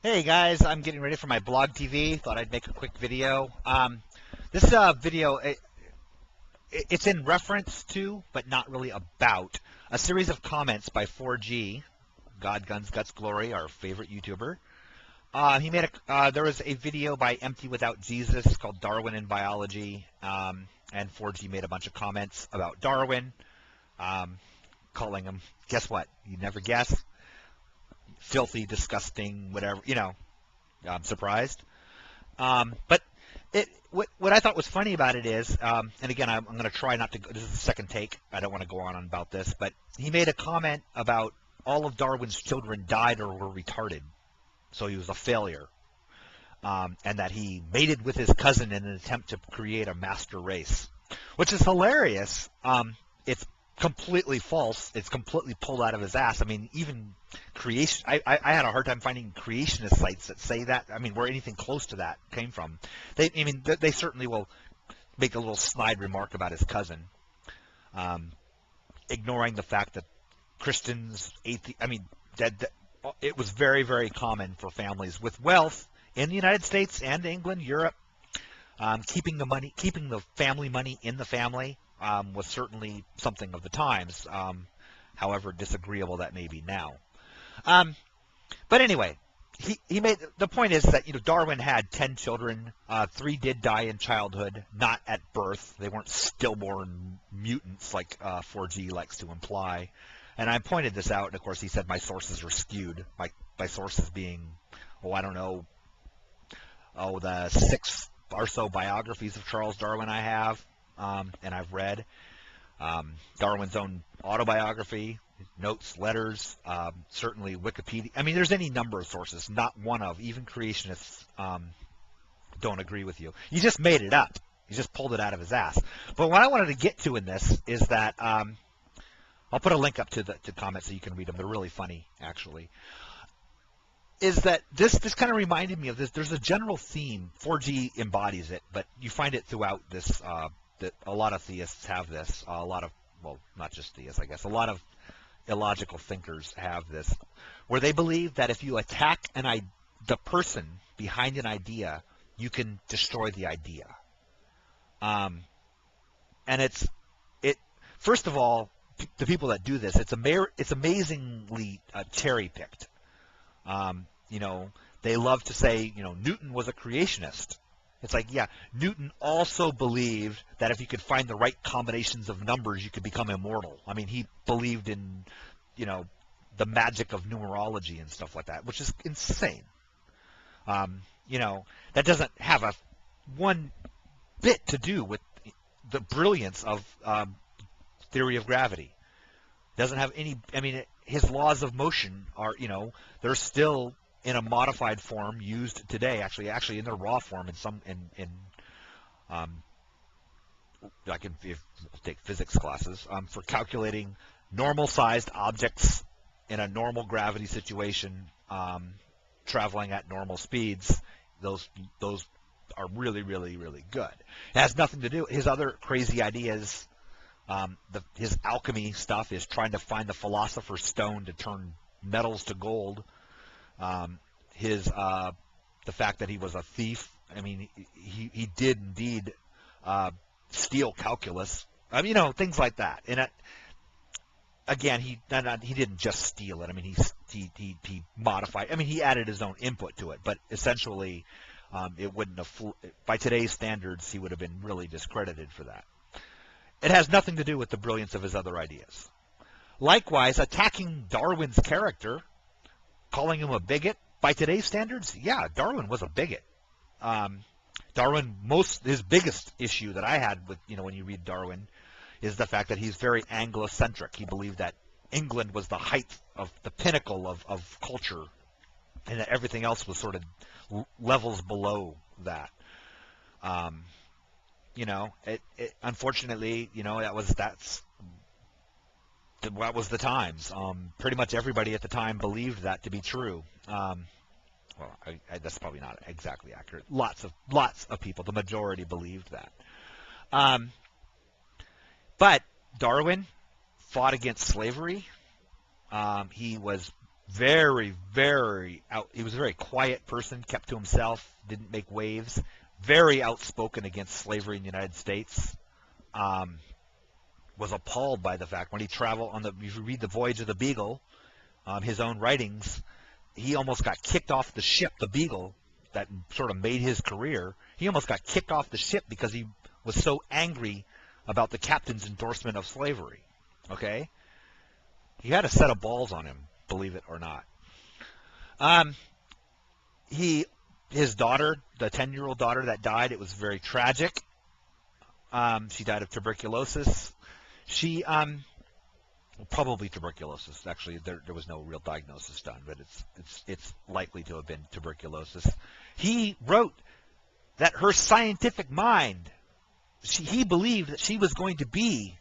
Hey guys, I'm getting ready for my blog TV. Thought I'd make a quick video. This video, it's in reference to, but not really about, a series of comments by 4G, God, Guns, Guts, Glory, our favorite YouTuber. There was a video by Empty Without Jesus called Darwin in Biology, and 4G made a bunch of comments about Darwin, um, calling him, guess what? You never guess. Filthy, disgusting, whatever, I'm surprised. But what I thought was funny about it is, and again, I'm going to try not to. This is the second take. I don't want to go on about this, but he made a comment about all of Darwin's children died or were retarded, so he was a failure, and that he mated with his cousin in an attempt to create a master race, which is hilarious. It's completely false. It's completely pulled out of his ass. I mean, even creation. I had a hard time finding creationist sites that say that. I mean, where anything close to that came from. They certainly will make a little snide remark about his cousin, um, ignoring the fact that Christians, that it was very, very common for families with wealth in the United States and England, Europe, keeping the family money in the family was certainly something of the times, however disagreeable that may be now. Um, but anyway, he made the point is that Darwin had 10 children. 3 did die in childhood, not at birth. They weren't stillborn mutants like 4G likes to imply. And I pointed this out, and of course he said my sources are skewed. My sources being, I don't know, the 6 or so biographies of Charles Darwin I have, and I've read. Darwin's own autobiography, notes, letters, certainly Wikipedia. I mean, there's any number of sources, not one of, even creationists don't agree with you. You just made it up. You just pulled it out of his ass. But what I wanted to get to in this is that I'll put a link up to the comments so you can read them. They're really funny, actually. Is that this kind of reminded me of this. There's a general theme. 4G embodies it, but you find it throughout this. That a lot of theists have this. A lot of, well, not just theists, I guess. A lot of illogical thinkers have this, where they believe that if you attack the person behind an idea, you can destroy the idea. And it. First of all, the people that do this, it's amazingly cherry picked. They love to say, Newton was a creationist. It's like, yeah, Newton also believed that if you could find the right combinations of numbers, you could become immortal. I mean, he believed in, the magic of numerology and stuff like that, which is insane. That doesn't have a one bit to do with the brilliance of theory of gravity. Doesn't have any. I mean, his laws of motion are, they're still in a modified form used today. Actually in their raw form in some I can take physics classes for calculating normal-sized objects in a normal gravity situation, traveling at normal speeds. Those are really, really, really good. It has nothing to do. His other crazy ideas. His alchemy stuff is trying to find the philosopher's stone to turn metals to gold. The fact that he was a thief. I mean, he did indeed steal calculus. I mean, things like that. And again, he didn't just steal it. I mean, he modified. I mean, he added his own input to it. But essentially, it wouldn't have. By today's standards, he would have been really discredited for that. It has nothing to do with the brilliance of his other ideas. Likewise, attacking Darwin's character, calling him a bigot, by today's standards, yeah, Darwin was a bigot. Darwin, his biggest issue that I had with, when you read Darwin, is the fact that he's very Anglo-centric. He believed that England was the height of the pinnacle of culture, and that everything else was sort of levels below that. Unfortunately, that was the times. Pretty much everybody at the time believed that to be true. That's probably not exactly accurate. Lots of people, the majority, believed that. But Darwin fought against slavery. He was Very, very out. He was a very quiet person, kept to himself, didn't make waves. Very outspoken against slavery in the United States. Was appalled by the fact when he traveled on the. If you read the Voyage of the Beagle, his own writings, he almost got kicked off the ship, the Beagle, that sort of made his career. He almost got kicked off the ship because he was so angry about the captain's endorsement of slavery. Okay, he had a set of balls on him, believe it or not. His daughter, the 10-year-old daughter that died, it was very tragic. She died of tuberculosis. She probably tuberculosis. Actually, there was no real diagnosis done, but it's likely to have been tuberculosis. He wrote that her scientific mind, he believed that she was going to be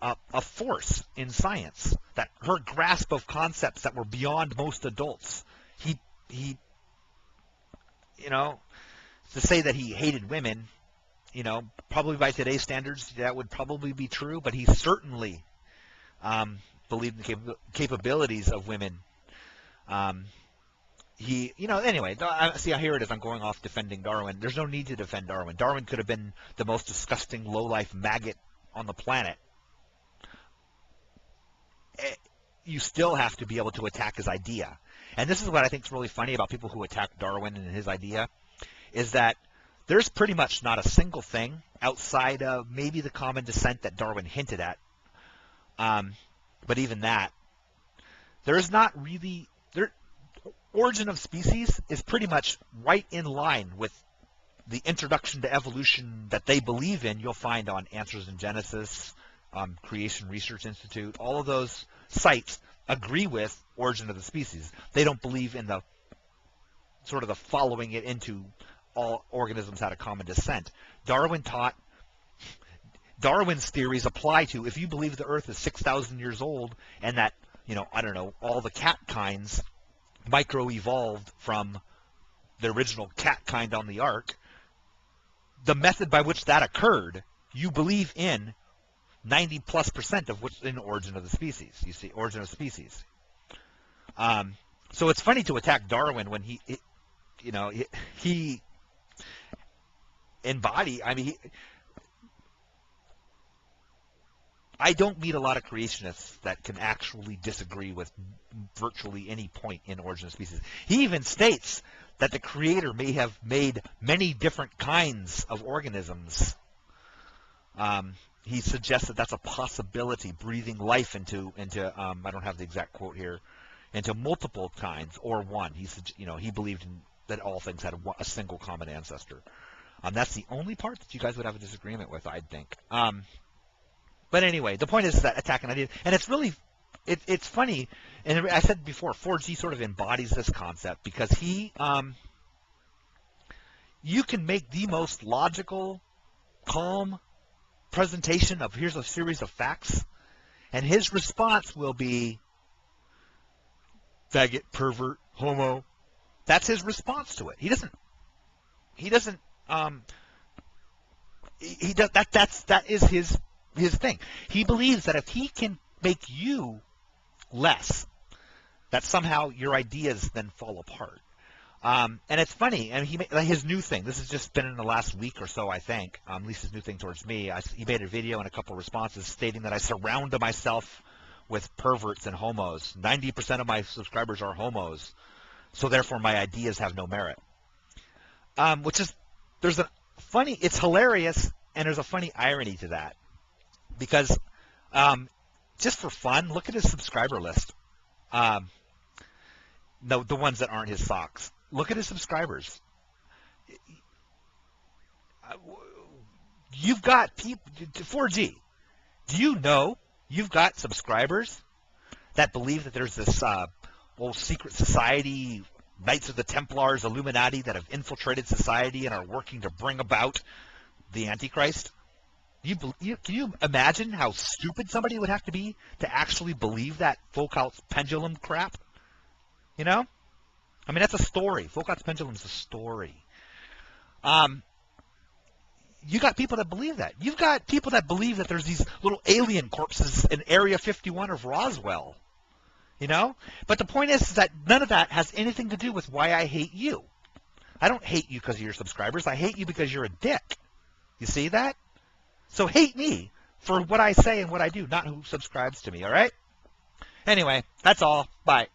a force in science, that her grasp of concepts that were beyond most adults. He to say that he hated women, probably by today's standards that would probably be true, but he certainly believed in the capabilities of women. Anyway, see, here it is. I'm going off defending Darwin. There's no need to defend Darwin. Darwin could have been the most disgusting, low-life maggot on the planet. You still have to be able to attack his idea. And this is what I think is really funny about people who attack Darwin and his idea, is that there's pretty much not a single thing outside of maybe the common descent that Darwin hinted at. But even that, there's not really... Origin of species is pretty much right in line with the introduction to evolution that they believe in. You'll find on Answers in Genesis, Creation Research Institute. All of those sites agree with origin of the species. They don't believe in the sort of the following it into all organisms had a common descent. Darwin taught, Darwin's theories apply to, if you believe the Earth is 6,000 years old and that, all the cat kinds micro-evolved from the original cat kind on the ark, the method by which that occurred, you believe in 90+% of what's in Origin of the Species. You see, Origin of Species. So it's funny to attack Darwin when he I don't meet a lot of creationists that can actually disagree with virtually any point in Origin of Species. He even states that the Creator may have made many different kinds of organisms. He suggests that that's a possibility, breathing life into I don't have the exact quote here, into multiple kinds or one. He believed that all things had a single common ancestor. That's the only part that you guys would have a disagreement with, I'd think. But anyway, the point is that attack an idea, and it's really, it's funny, and I said before, 4G sort of embodies this concept because you can make the most logical, calm presentation of here's a series of facts, and his response will be faggot, pervert, homo. That's his response to it. That is his thing. He believes that if he can make you less, that somehow your ideas then fall apart. And it's funny, and his new thing, this has just been in the last week or so, I think, at least his new thing towards me, he made a video and a couple of responses stating that I surround myself with perverts and homos. 90% of my subscribers are homos, so therefore my ideas have no merit. It's hilarious, and there's a funny irony to that. Because just for fun, look at his subscriber list. The ones that aren't his socks. Look at his subscribers. You've got people, 4G. Do you know you've got subscribers that believe that there's this old secret society, Knights of the Templars, Illuminati, that have infiltrated society and are working to bring about the Antichrist? Can you imagine how stupid somebody would have to be to actually believe that Foucault's pendulum crap? That's a story. Foucault's pendulum's a story. You got people that believe that. You've got people that believe that there's these little alien corpses in Area 51 of Roswell. you know? But the point is that none of that has anything to do with why I hate you. I don't hate you because of your subscribers. I hate you because you're a dick. You see that? So hate me for what I say and what I do, not who subscribes to me, all right? Anyway, that's all. Bye.